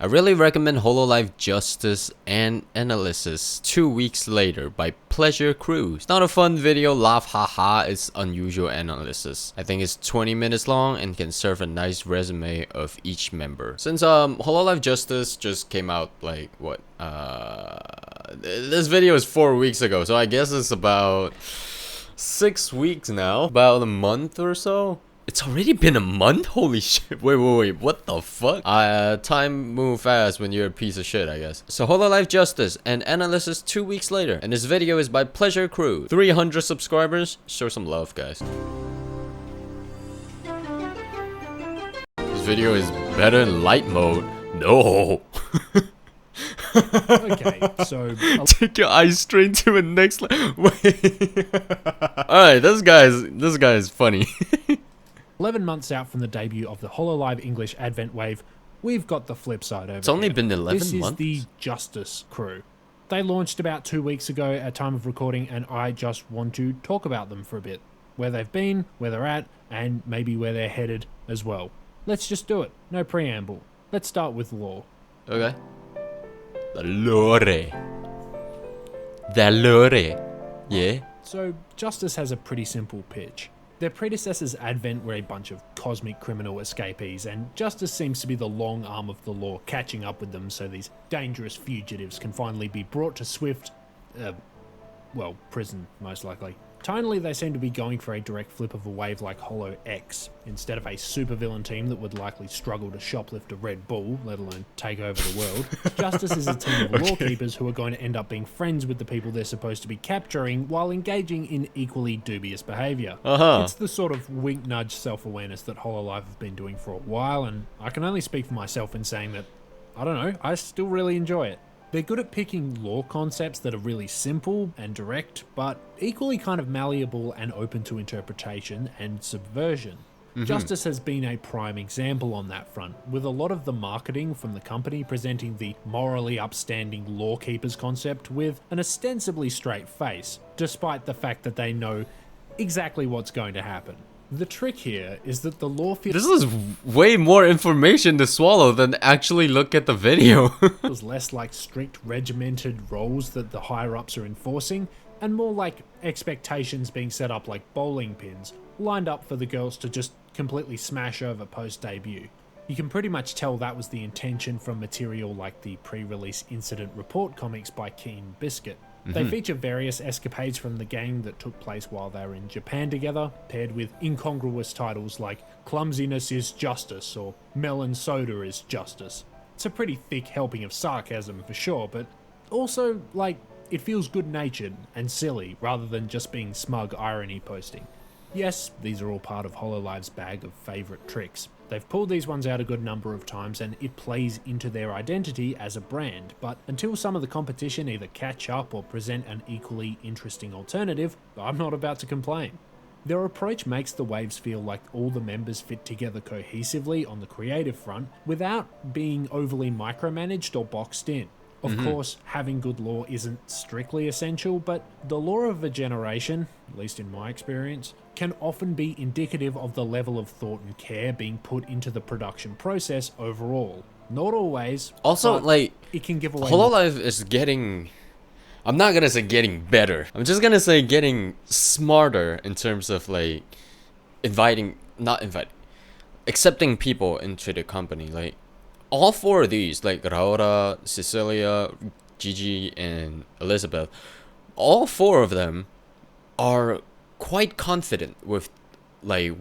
I really recommend Hololive Justice and Analysis 2 weeks later by Pleasure Crew. It's not a fun video, laugh haha, it's unusual analysis. I think it's 20 minutes long and can serve a nice resume of each member. Since Hololive Justice just came out like what this video is 4 weeks ago, so I guess it's about 6 weeks now, about a month or so. It's already been a month? Holy shit. Wait, what the fuck? Time move fast when you're a piece of shit, I guess. So Hololive Justice and Analysis 2 weeks later. And this video is by Pleasure Crew. 300 subscribers. Show some love, guys. This video is better in light mode. No. Okay, so take your eyes straight to the next wait. Alright, this guy is funny. 11 months out from the debut of the Hololive English Advent Wave, we've got the flip side over It's only been 11 months. This is the Justice Crew. They launched about 2 weeks ago at time of recording, and I just want to talk about them for a bit. Where they've been, where they're at, and maybe where they're headed as well. Let's just do it. No preamble. Let's start with lore. Okay. The lore. The lore. Yeah? So, Justice has a pretty simple pitch. Their predecessors Advent were a bunch of cosmic criminal escapees, and Justice seems to be the long arm of the law catching up with them so these dangerous fugitives can finally be brought to swift, prison, most likely. Tonally, they seem to be going for a direct flip of a wave like Holo X, instead of a supervillain team that would likely struggle to shoplift a Red Bull, let alone take over the world. Justice is a team of lawkeepers who are going to end up being friends with the people they're supposed to be capturing while engaging in equally dubious behaviour. It's the sort of wink-nudge self-awareness that Hololive have been doing for a while, and I can only speak for myself in saying that, I don't know, I still really enjoy it. They're good at picking lore concepts that are really simple and direct, but equally kind of malleable and open to interpretation and subversion. Justice has been a prime example on that front, with a lot of the marketing from the company presenting the morally upstanding lawkeepers concept with an ostensibly straight face, despite the fact that they know exactly what's going to happen. The trick here is that the law feels... This is way more information to swallow than actually look at the video. feels less like strict regimented roles that the higher-ups are enforcing, and more like expectations being set up like bowling pins, lined up for the girls to just completely smash over post-debut. You can pretty much tell that was the intention from material like the pre-release Incident Report comics by Keen Biscuit. They feature various escapades from the gang that took place while they were in Japan together, paired with incongruous titles like Clumsiness is Justice or Melon Soda is Justice. It's a pretty thick helping of sarcasm for sure, but also, like, it feels good-natured and silly rather than just being smug irony posting. Yes, these are all part of Hololive's bag of favourite tricks. They've pulled these ones out a good number of times and it plays into their identity as a brand, but until some of the competition either catch up or present an equally interesting alternative, I'm not about to complain. Their approach makes the waves feel like all the members fit together cohesively on the creative front without being overly micromanaged or boxed in. Of course, having good lore isn't strictly essential, but the lore of a generation, at least in my experience, can often be indicative of the level of thought and care being put into the production process overall. Not always. Also, like, it can give away. Hololive is getting... I'm not gonna say getting better. I'm just gonna say getting smarter in terms of, like, accepting people into the company. Like, all 4 of these, like Rora, Cecilia, Gigi, and Elizabeth, all 4 of them are quite confident with, like,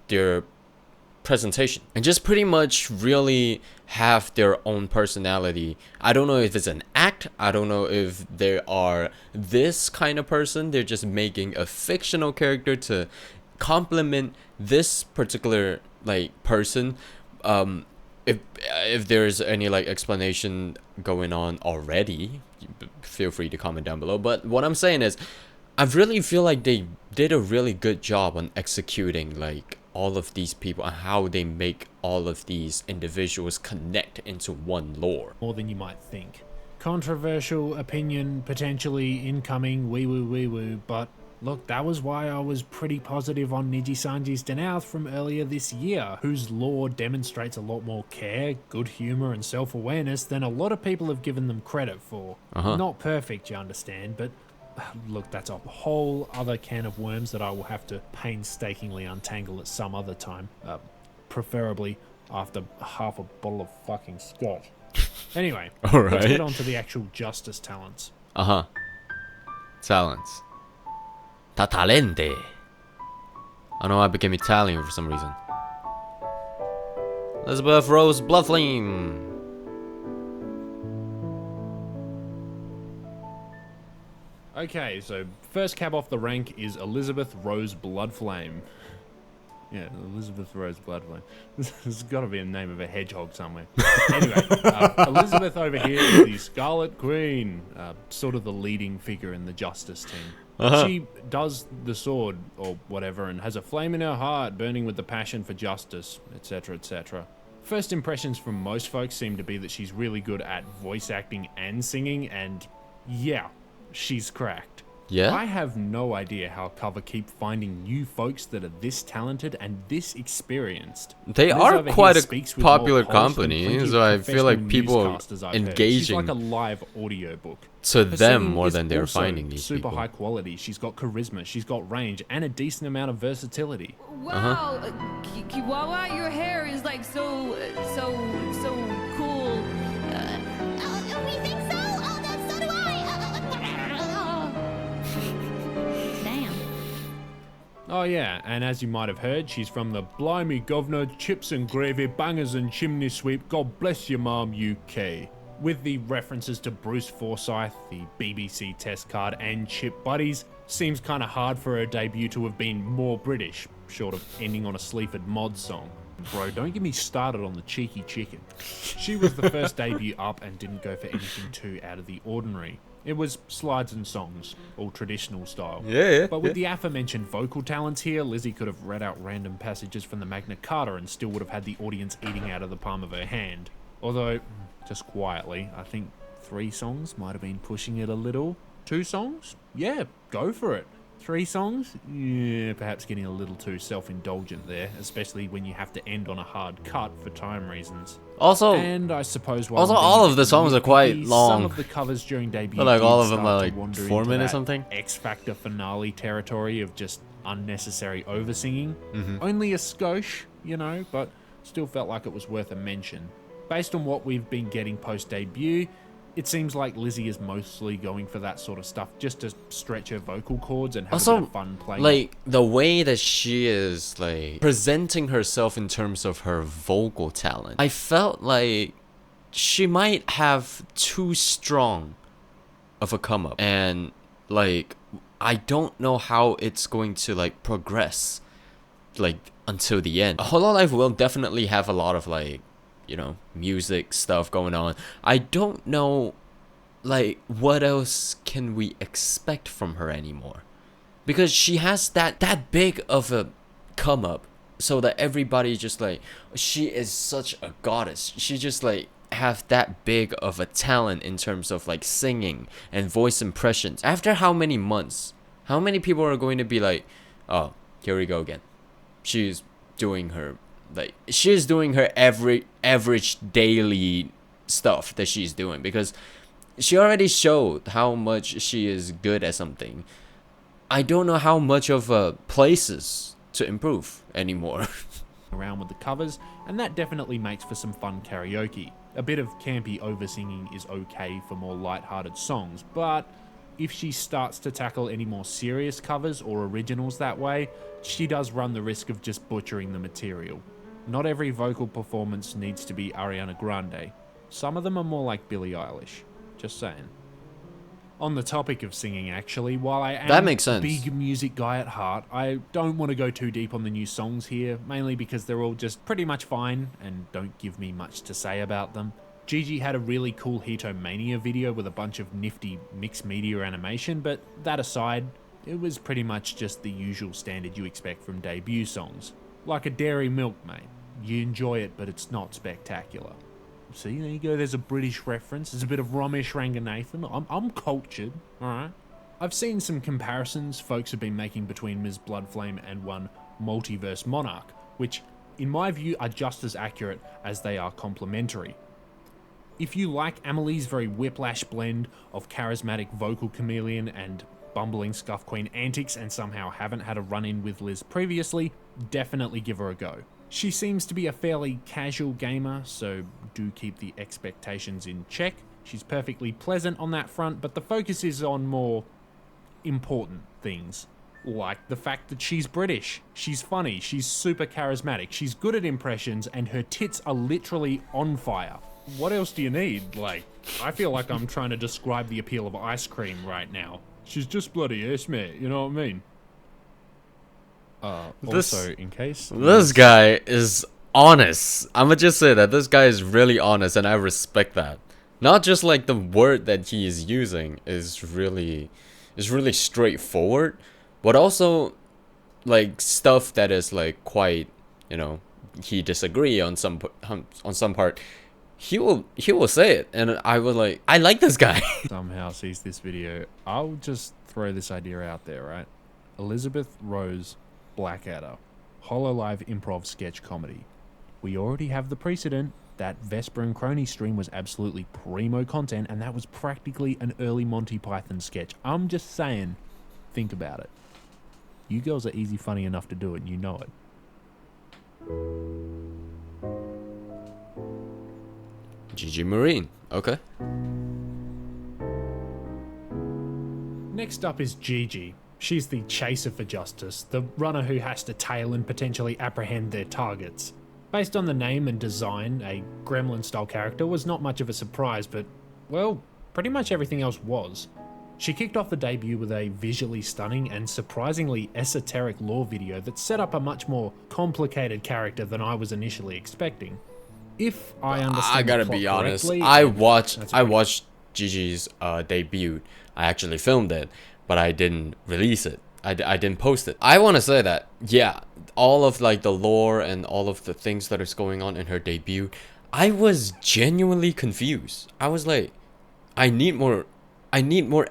their presentation and just pretty much really have their own personality. I don't know if it's an act, I don't know if they are this kind of person, they're just making a fictional character to complement this particular, like, person. If there's any, like, explanation going on already, feel free to comment down below. But what I'm saying is, I really feel like they did a really good job on executing, like, all of these people and how they make all of these individuals connect into one lore. More than you might think. Controversial opinion, potentially incoming, wee woo, but Look, that was why I was pretty positive on Niji Sanji's Denouth from earlier this year, whose lore demonstrates a lot more care, good humor, and self-awareness than a lot of people have given them credit for. Not perfect, you understand, but look, that's a whole other can of worms that I will have to painstakingly untangle at some other time, preferably after half a bottle of fucking scotch. Anyway, let's get on to the actual justice talents. Talents. Talente. I know I became Italian for some reason. Elizabeth Rose Bloodflame. Okay, so first cab off the rank is Elizabeth Rose Bloodflame. Yeah, Elizabeth Rose Bloodflame. This has got to be a name of a hedgehog somewhere. Anyway, Elizabeth over here is the Scarlet Queen, sort of the leading figure in the Justice team. She does the sword, or whatever, and has a flame in her heart, burning with the passion for justice, etc., etc. First impressions from most folks seem to be that she's really good at voice acting and singing, and yeah, she's cracked. Yeah? I have no idea how Cover keep finding new folks that are this talented and this experienced. They Liz are over quite here a speaks with popular more polish than company, plenty of so I feel like professional people are newscasters I've heard. She's engaging like a live audiobook. to Her them singing more is than they're also finding these super people. high quality. She's got charisma, she's got range, and a decent amount of versatility. Wow, Kiwawa, your hair is like so cool. We think so? Oh, that's so do I. Damn. Oh yeah, and as you might have heard, she's from the Blimey Governor, Chips and Gravy, Bangers and Chimney Sweep, God Bless Your Mom UK. With the references to Bruce Forsyth, the BBC test card, and Chip Buddies, seems kinda hard for her debut to have been more British, short of ending on a Sleaford Mods song. Bro, don't get me started on the cheeky chicken. She was the first debut up and didn't go for anything too out of the ordinary. It was slides and songs, all traditional style. Yeah. But with the aforementioned vocal talents here, Lizzie could have read out random passages from the Magna Carta and still would have had the audience eating out of the palm of her hand. Although, just quietly, I think 3 songs might have been pushing it a little. 2 songs? Yeah, go for it. 3 songs? Yeah, perhaps getting a little too self-indulgent there, especially when you have to end on a hard cut for time reasons. Also, And I suppose while also I'm being all of the songs are quite nitpicky, long. Some of the covers during debut But, like, did all of them start are, to like, wander 4 into minutes that something? X Factor finale territory of just unnecessary over-singing. Mm-hmm. Only a skosh, you know, but still felt like it was worth a mention. Based on what we've been getting post-debut, it seems like Lizzie is mostly going for that sort of stuff just to stretch her vocal cords and have a also, bit of fun playing. like, the way that she is, like, presenting herself in terms of her vocal talent, I felt like she might have too strong of a come up. And, like, I don't know how it's going to, like, progress, like, until the end. Hololive will definitely have a lot of, like, you know, music stuff going on. I don't know, like, what else can we expect from her anymore? Because she has that big of a come up, so that everybody just like, she is such a goddess. She just like have that big of a talent in terms of like singing and voice impressions. After how many months? How many people are going to be like, oh, here we go again. She's doing her average daily stuff that she's doing, because she already showed how much she is good at something. I don't know how much of places to improve anymore. Around with the covers, and that definitely makes for some fun karaoke. A bit of campy over-singing is okay for more light-hearted songs, but if she starts to tackle any more serious covers or originals that way, she does run the risk of just butchering the material. Not every vocal performance needs to be Ariana Grande. Some of them are more like Billie Eilish. Just saying. On the topic of singing, actually, while I am That makes a sense. big music guy at heart, I don't want to go too deep on the new songs here, mainly because they're all just pretty much fine and don't give me much to say about them. Gigi had a really cool Hitomania video with a bunch of nifty mixed media animation, but that aside, it was pretty much just the usual standard you expect from debut songs. Like a dairy milk, mate. You enjoy it, but it's not spectacular. See, there you go, there's a British reference. There's a bit of Ramesh Ranganathan. I'm cultured, alright? I've seen some comparisons folks have been making between Ms. Bloodflame and one Multiverse Monarch, which in my view are just as accurate as they are complementary. If you like Amelie's very whiplash blend of charismatic vocal chameleon and bumbling scuff queen antics and somehow haven't had a run-in with Liz previously, definitely give her a go. She seems to be a fairly casual gamer, so do keep the expectations in check. She's perfectly pleasant on that front, but the focus is on more important things. Like the fact that she's British, she's funny, she's super charismatic, she's good at impressions, and her tits are literally on fire. What else do you need? Like, I feel like I'm trying to describe the appeal of ice cream right now. She's just bloody ass, mate, you know what I mean? Also, in case... This guy is honest. I'ma just say that this guy is really honest, and I respect that. Not just like the word that he is using is really straightforward, but also like stuff that is like quite, you know, he disagree on some part. He will say it, and I was like, I like this guy. Somehow sees this video, I'll just throw this idea out there, right? Elizabeth Rose Blackadder, Hololive improv sketch comedy. We already have the precedent. That Vesper and Crony stream was absolutely primo content, and that was practically an early Monty Python sketch. I'm just saying, think about it. You girls are easy funny enough to do it, and you know it. Gigi Marine, okay. Next up is Gigi. She's the chaser for justice, the runner who has to tail and potentially apprehend their targets. Based on the name and design, a gremlin-style character was not much of a surprise, but, well, pretty much everything else was. She kicked off the debut with a visually stunning and surprisingly esoteric lore video that set up a much more complicated character than I was initially expecting. If I understand I gotta the plot be honest, correctly, I watched Gigi's debut. I actually filmed it, but I didn't release it. I didn't post it. I want to say that, yeah, all of like the lore and all of the things that is going on in her debut, I was genuinely confused. I was like, I need more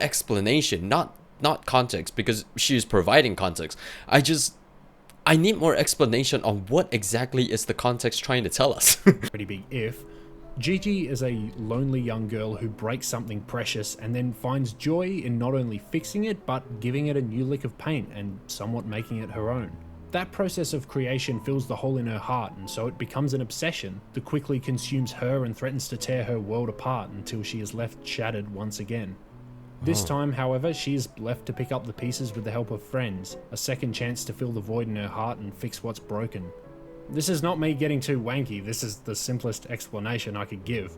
explanation, not context, because she is providing context. I need more explanation on what exactly is the context trying to tell us. pretty big if. Gigi is a lonely young girl who breaks something precious and then finds joy in not only fixing it, but giving it a new lick of paint and somewhat making it her own. That process of creation fills the hole in her heart, and so it becomes an obsession that quickly consumes her and threatens to tear her world apart until she is left shattered once again. This time, however, she is left to pick up the pieces with the help of friends, a second chance to fill the void in her heart and fix what's broken. This is not me getting too wanky, this is the simplest explanation I could give.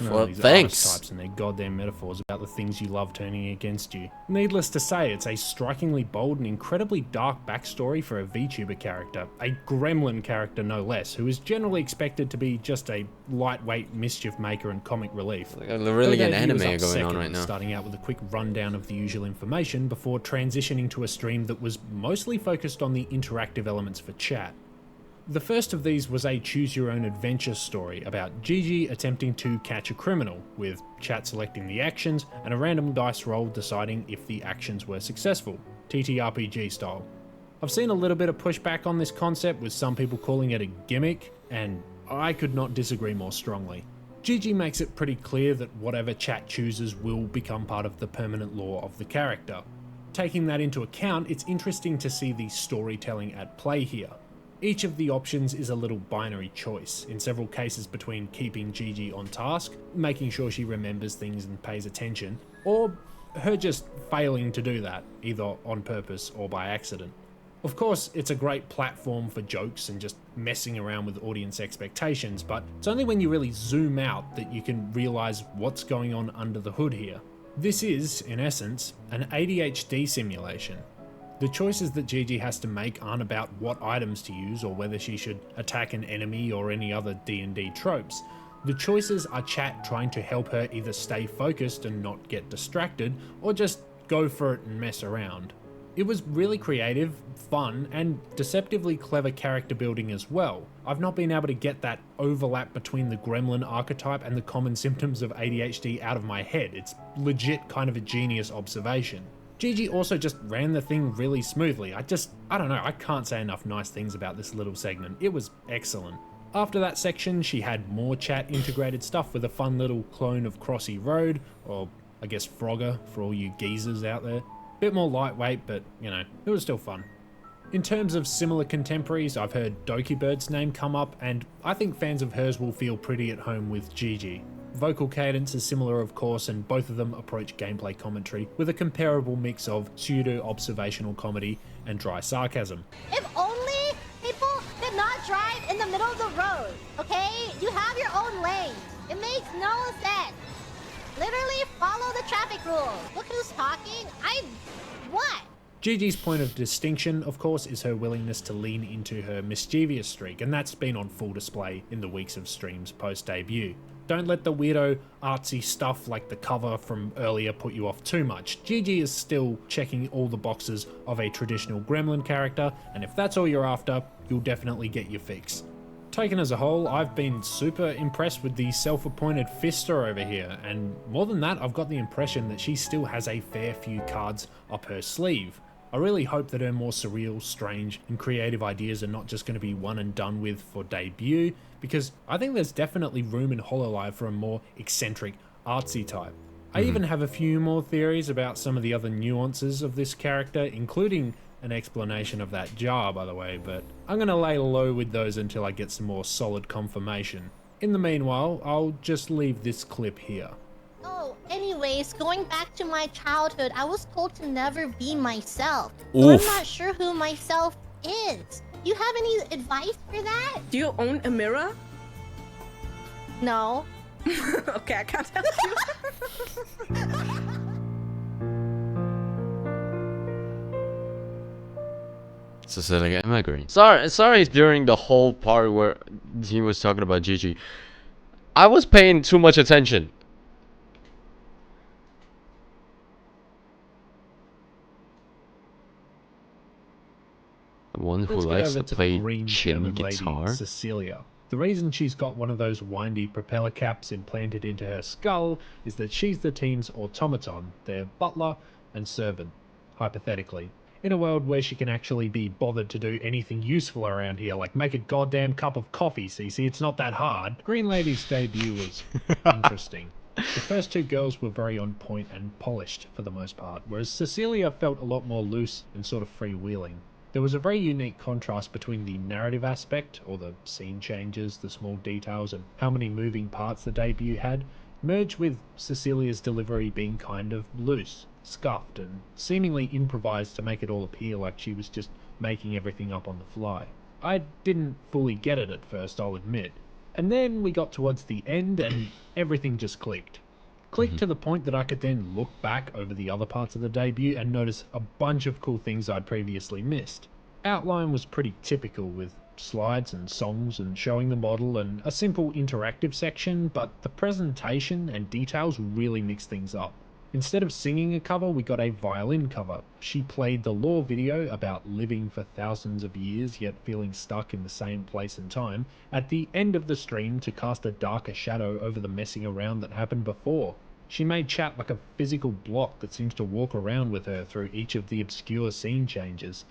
Well, These thanks. archetypes and their goddamn metaphors about the things you love turning against you. Needless to say, it's a strikingly bold and incredibly dark backstory for a VTuber character, a gremlin character no less, who is generally expected to be just a lightweight mischief maker and comic relief. Like, really Her an debut was anime up going on second, right now. starting out with a quick rundown of the usual information before transitioning to a stream that was mostly focused on the interactive elements for chat. The first of these was a choose-your-own-adventure story about Gigi attempting to catch a criminal, with chat selecting the actions and a random dice roll deciding if the actions were successful, TTRPG style. I've seen a little bit of pushback on this concept, with some people calling it a gimmick, and I could not disagree more strongly. Gigi makes it pretty clear that whatever chat chooses will become part of the permanent lore of the character. Taking that into account, it's interesting to see the storytelling at play here. Each of the options is a little binary choice, in several cases between keeping Gigi on task, making sure she remembers things and pays attention, or her just failing to do that, either on purpose or by accident. Of course, it's a great platform for jokes and just messing around with audience expectations, but it's only when you really zoom out that you can realise what's going on under the hood here. This is, in essence, an ADHD simulation. The choices that Gigi has to make aren't about what items to use or whether she should attack an enemy or any other D&D tropes. The choices are chat trying to help her either stay focused and not get distracted, or just go for it and mess around. It was really creative, fun, and deceptively clever character building as well. I've not been able to get that overlap between the gremlin archetype and the common symptoms of ADHD out of my head. It's legit kind of a genius observation. Gigi also just ran the thing really smoothly. I don't know, I can't say enough nice things about this little segment. It was excellent. After that section, she had more chat integrated stuff with a fun little clone of Crossy Road, or I guess Frogger for all you geezers out there. Bit more lightweight, but you know, it was still fun. In terms of similar contemporaries, I've heard Doki Bird's name come up, and I think fans of hers will feel pretty at home with Gigi. Vocal cadence is similar, of course, and both of them approach gameplay commentary with a comparable mix of pseudo-observational comedy and dry sarcasm. If only people did not drive in the middle of the road, okay? You have your own lane. It makes no sense. Literally follow the traffic rules. Look who's talking. What? Gigi's point of distinction, of course, is her willingness to lean into her mischievous streak, and that's been on full display in the weeks of streams post-debut. Don't let the weirdo, artsy stuff like the cover from earlier put you off too much. Gigi is still checking all the boxes of a traditional Gremlin character, and if that's all you're after, you'll definitely get your fix. Taken as a whole, I've been super impressed with the self-appointed Fister over here, and more than that, I've got the impression that she still has a fair few cards up her sleeve. I really hope that her more surreal, strange, and creative ideas are not just going to be one and done with for debut, because I think there's definitely room in Hololive for a more eccentric, artsy type. I even have a few more theories about some of the other nuances of this character, including an explanation of that jar, by the way, but I'm going to lay low with those until I get some more solid confirmation. In the meanwhile, I'll just leave this clip here. Oh, anyways, going back to my childhood, I was told to never be myself. So I'm not sure who myself is. Do you have any advice for that? Do you own a mirror? No. Okay, I can't help you. Cecilia, am I agreeing? Sorry during the whole part where he was talking about Gigi. I was paying too much attention. The one who Let's get likes over to to play the green chin German guitar. lady, Cecilia. The reason she's got one of those windy propeller caps implanted into her skull is that she's the team's automaton, their butler and servant, hypothetically. In a world where she can actually be bothered to do anything useful around here, like make a goddamn cup of coffee, Cece, it's not that hard. Green Lady's debut was interesting. The first two girls were very on point and polished for the most part, whereas Cecilia felt a lot more loose and sort of freewheeling. There was a very unique contrast between the narrative aspect, or the scene changes, the small details, and how many moving parts the debut had, merged with Cecilia's delivery being kind of loose, scuffed, and seemingly improvised to make it all appear like she was just making everything up on the fly. I didn't fully get it at first, I'll admit. And then we got towards the end and everything just clicked. Clicked to the point that I could then look back over the other parts of the debut and notice a bunch of cool things I'd previously missed. Outline was pretty typical, with slides and songs and showing the model and a simple interactive section, but the presentation and details really mixed things up. Instead of singing a cover, we got a violin cover. She played the lore video about living for thousands of years yet feeling stuck in the same place and time at the end of the stream to cast a darker shadow over the messing around that happened before. She made chat like a physical block that seems to walk around with her through each of the obscure scene changes.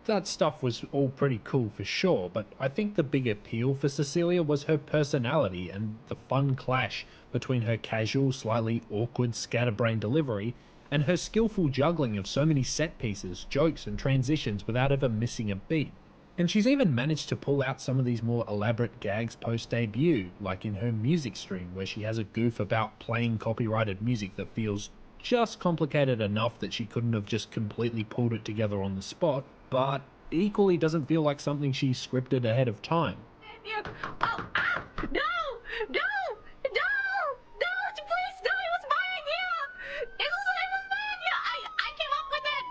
That stuff was all pretty cool for sure, but I think the big appeal for Cecilia was her personality and the fun clash between her casual, slightly awkward, scatterbrained delivery and her skillful juggling of so many set pieces, jokes, and transitions without ever missing a beat. And she's even managed to pull out some of these more elaborate gags post-debut, like in her music stream, where she has a goof about playing copyrighted music that feels just complicated enough that she couldn't have just completely pulled it together on the spot, but equally doesn't feel like something she scripted ahead of time. No! No! No! Please, no! It was my idea! It was my idea! I came up with it!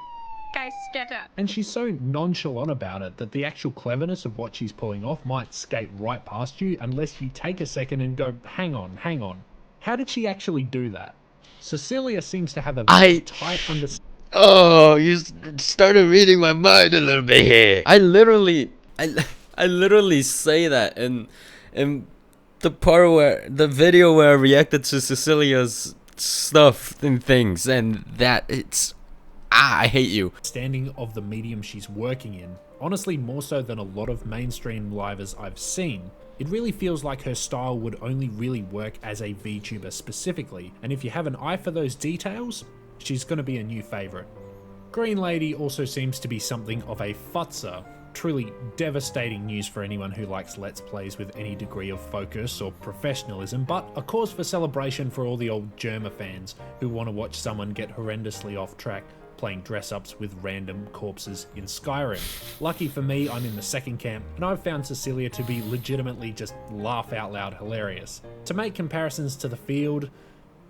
Guys, get up. And she's so nonchalant about it that the actual cleverness of what she's pulling off might skate right past you unless you take a second and go, hang on. How did she actually do that? Cecilia seems to have a very tight understanding. Oh, you started reading my mind a little bit here. I literally say that in the part where the video where I reacted to Cecilia's stuff and things, and that it's I hate you. Standing of the medium she's working in, honestly more so than a lot of mainstream livers I've seen. It really feels like her style would only really work as a VTuber specifically, and if you have an eye for those details, she's gonna be a new favourite. Green Lady also seems to be something of a futzer. Truly devastating news for anyone who likes Let's Plays with any degree of focus or professionalism, but a cause for celebration for all the old Germa fans who want to watch someone get horrendously off track playing dress-ups with random corpses in Skyrim. Lucky for me, I'm in the second camp, and I've found Cecilia to be legitimately just laugh out loud hilarious. To make comparisons to the field,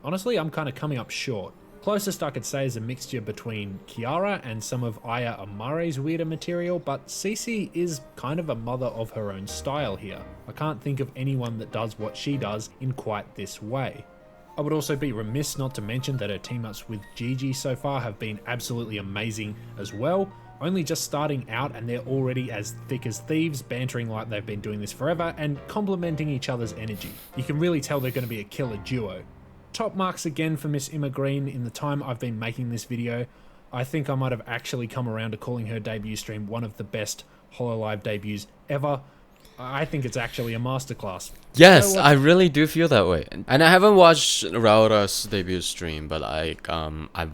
honestly, I'm kind of coming up short. Closest I could say is a mixture between Kiara and some of Aya Amare's weirder material, but Cece is kind of a mother of her own style here. I can't think of anyone that does what she does in quite this way. I would also be remiss not to mention that her team-ups with Gigi so far have been absolutely amazing as well. Only just starting out and they're already as thick as thieves, bantering like they've been doing this forever and complementing each other's energy. You can really tell they're going to be a killer duo. Top marks again for Miss Emma Green. In the time I've been making this video, I think I might have actually come around to calling her debut stream one of the best Hololive debuts ever. I think it's actually a masterclass. Yes, I really do feel that way. And I haven't watched Rora's debut stream, but I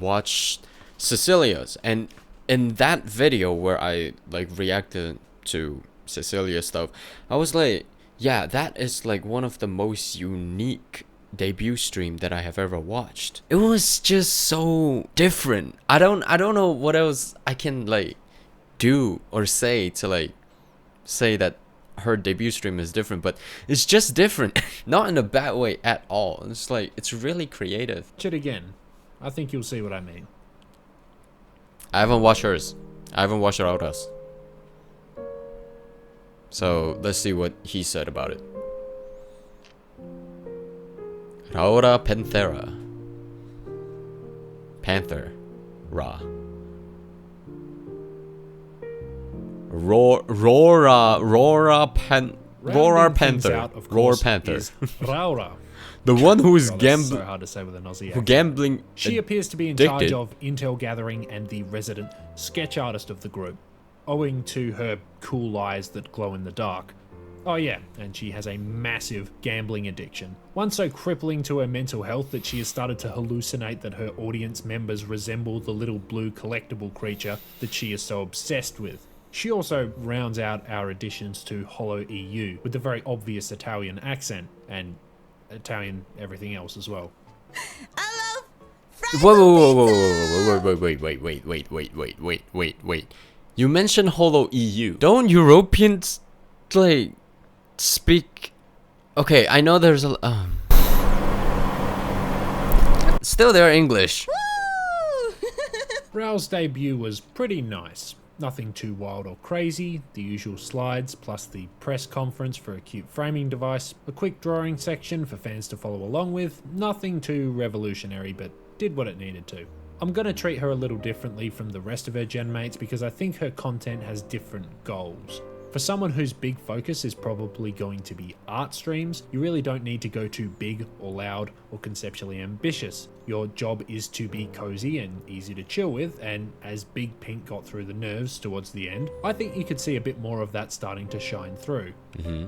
watched Cecilia's, and in that video where I like reacted to Cecilia's stuff, I was like, yeah, that is like one of the most unique debut stream that I have ever watched. It was just so different. I don't know what else I can like do or say to like say that her debut stream is different, but it's just different. Not in a bad way at all. It's like, it's really creative. Watch it again. I think you'll see what I mean. I haven't watched hers. I haven't watched Rora's. So let's see what he said about it. Rora Panthera. Panther. Ra. Rora Panther. Roar Panther. Rora. The one who is God, that's gambling. so hard to say with an Aussie Who accent. gambling. She appears to be in charge of intel gathering and the resident sketch artist of the group, owing to her cool eyes that glow in the dark. Oh yeah, and she has a massive gambling addiction. One so crippling to her mental health that she has started to hallucinate that her audience members resemble the little blue collectible creature that she is so obsessed with. She also rounds out our additions to Holo EU with the very obvious Italian accent, and Italian everything else as well. I love Wait. You mentioned Holo EU. Don't Europeans like speak? Okay, I know there's a still they're English. Rao's debut was pretty nice. Nothing too wild or crazy, the usual slides plus the press conference for a cute framing device, a quick drawing section for fans to follow along with, nothing too revolutionary but did what it needed to. I'm going to treat her a little differently from the rest of her gen mates because I think her content has different goals. For someone whose big focus is probably going to be art streams, you really don't need to go too big or loud or conceptually ambitious. Your job is to be cozy and easy to chill with, and as Big Pink got through the nerves towards the end, I think you could see a bit more of that starting to shine through.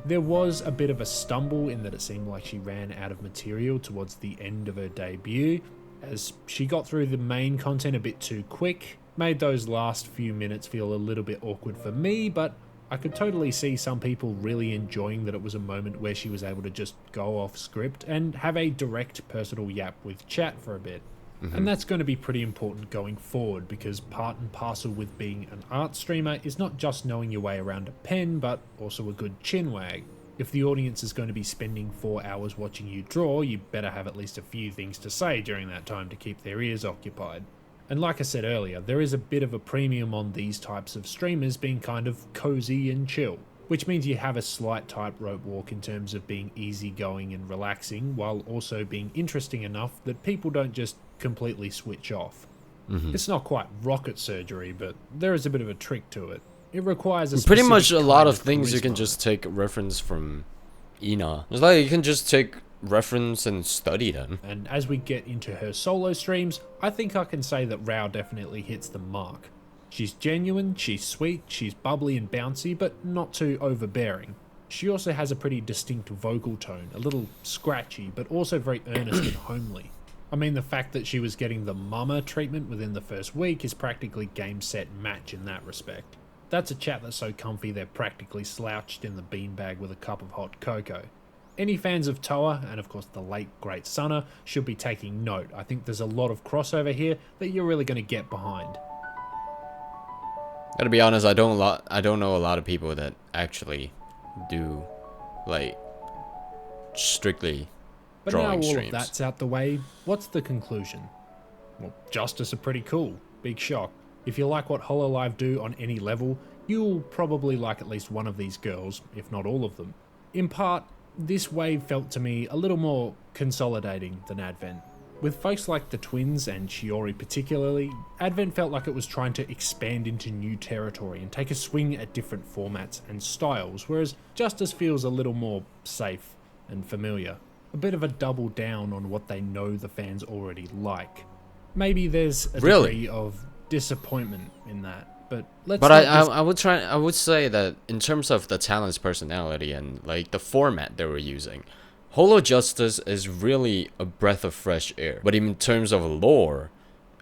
There was a bit of a stumble in that it seemed like she ran out of material towards the end of her debut, as she got through the main content a bit too quick, made those last few minutes feel a little bit awkward for me, but I could totally see some people really enjoying that it was a moment where she was able to just go off script and have a direct personal yap with chat for a bit. And that's going to be pretty important going forward because part and parcel with being an art streamer is not just knowing your way around a pen, but also a good chin wag. If the audience is going to be spending 4 hours watching you draw, you better have at least a few things to say during that time to keep their ears occupied. And like I said earlier, there is a bit of a premium on these types of streamers being kind of cozy and chill, which means you have a slight tightrope walk in terms of being easygoing and relaxing while also being interesting enough that people don't just completely switch off. It's not quite rocket surgery, but there is a bit of a trick to it. It requires a Pretty much a specific lot kind of things you can charisma. just take reference from Ina. It's like you can just take reference and study them. And as we get into her solo streams, I think I can say that Rao definitely hits the mark. She's genuine, she's sweet, she's bubbly and bouncy, but not too overbearing. She also has a pretty distinct vocal tone, a little scratchy, but also very earnest and homely. I mean, the fact that she was getting the mama treatment within the first week is practically game set match in that respect. That's a chat that's so comfy they're practically slouched in the beanbag with a cup of hot cocoa. Any fans of Toa, and of course the late great Sunna, should be taking note. I think there's a lot of crossover here that you're really going to get behind. Gotta be honest, I don't know a lot of people that actually do like strictly But now drawing all streams. of that's out the way, what's the conclusion? Well, Justice are pretty cool. Big shock. If you like what Hololive do on any level, you'll probably like at least one of these girls, if not all of them. In part, this wave felt to me a little more consolidating than Advent. With folks like the twins and Shiori particularly, Advent felt like it was trying to expand into new territory and take a swing at different formats and styles, whereas Justice feels a little more safe and familiar. A bit of a double down on what they know the fans already like. Maybe there's a degree of disappointment in that, but let's. But I would say that in terms of the talent's personality and like the format they were using, Holo Justice is really a breath of fresh air. But in terms of lore,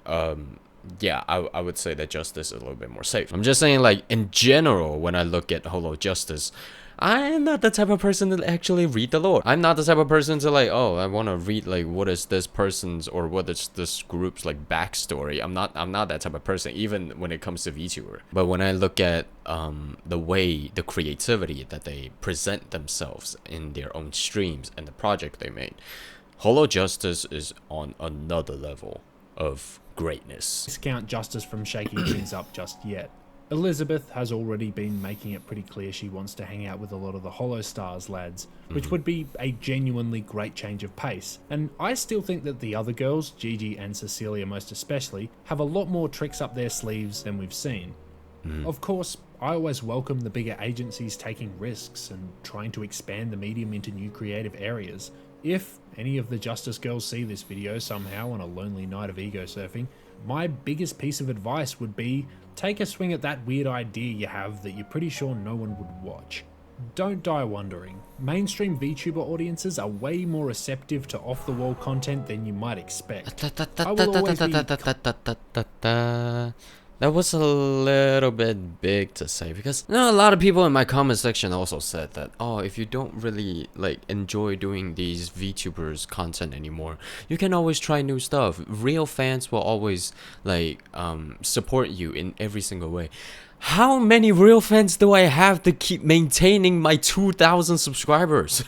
yeah, I would say that Justice is a little bit more safe. I'm just saying, like, in general, when I look at Holo Justice, I'm not the type of person to actually read the lore. I'm not the type of person to like, oh, I want to read like what is this person's or what is this group's like backstory. I'm not that type of person, even when it comes to VTuber. But when I look at the creativity that they present themselves in their own streams and the project they made, Holo Justice is on another level of greatness. Discount Justice from shaking things up just yet. Elizabeth has already been making it pretty clear she wants to hang out with a lot of the Holo Stars lads, which would be a genuinely great change of pace. And I still think that the other girls, Gigi and Cecilia most especially, have a lot more tricks up their sleeves than we've seen. Of course, I always welcome the bigger agencies taking risks and trying to expand the medium into new creative areas. If any of the Justice girls see this video somehow on a lonely night of ego surfing, my biggest piece of advice would be take a swing at that weird idea you have that you're pretty sure no one would watch. Don't die wondering. Mainstream VTuber audiences are way more receptive to off-the-wall content than you might expect. I will always be... That was a little bit big to say because a lot of people in my comment section also said that, oh, if you don't really like enjoy doing these VTubers content anymore, you can always try new stuff. Real fans will always like support you in every single way. How many real fans do I have to keep maintaining my 2,000 subscribers?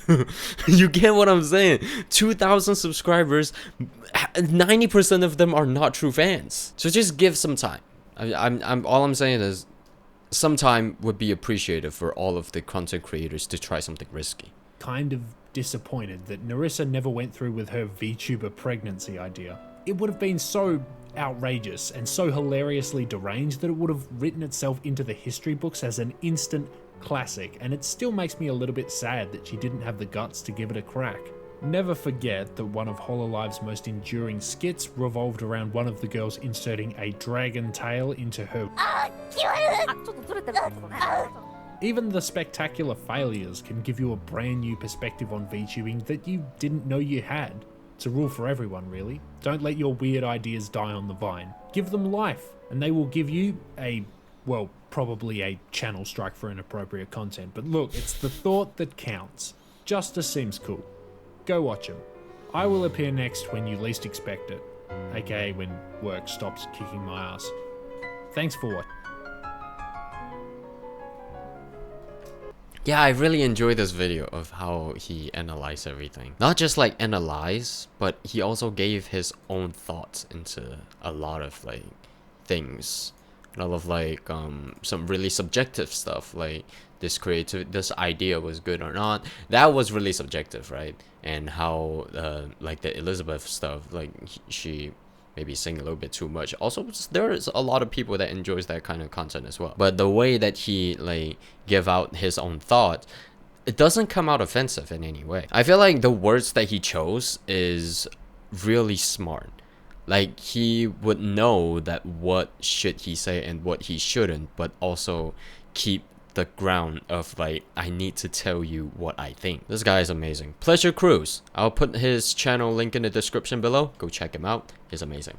You get what I'm saying? 2,000 subscribers, 90% of them are not true fans. So just give some time. All I'm saying is some time would be appreciated for all of the content creators to try something risky. Kind of disappointed that Nerissa never went through with her VTuber pregnancy idea. It would have been so outrageous and so hilariously deranged that it would have written itself into the history books as an instant classic, and it still makes me a little bit sad that she didn't have the guts to give it a crack. Never forget that one of Hololive's most enduring skits revolved around one of the girls inserting a dragon tail into her. Even the spectacular failures can give you a brand new perspective on VTubing that you didn't know you had. It's a rule for everyone, really. Don't let your weird ideas die on the vine. Give them life, and they will give you well, probably a channel strike for inappropriate content. But look, it's the thought that counts. Justice seems cool. Go watch him. I will appear next when you least expect it, aka when work stops kicking my ass. Thanks for watching. Yeah, I really enjoyed this video of how he analyzed everything. Not just like analyze, but he also gave his own thoughts into a lot of like things. A lot of like some really subjective stuff, like this idea was good or not. That was really subjective, right? And how like the Elizabeth stuff, like she maybe sing a little bit too much. Also, there's a lot of people that enjoys that kind of content as well. But the way that he like give out his own thought, it doesn't come out offensive in any way. I feel like the words that he chose is really smart. Like, he would know that what should he say and what he shouldn't, but also keep the ground of like, I need to tell you what I think. This guy is amazing. Pleasure Cruise. I'll put his channel link in the description below. Go check him out. He's amazing.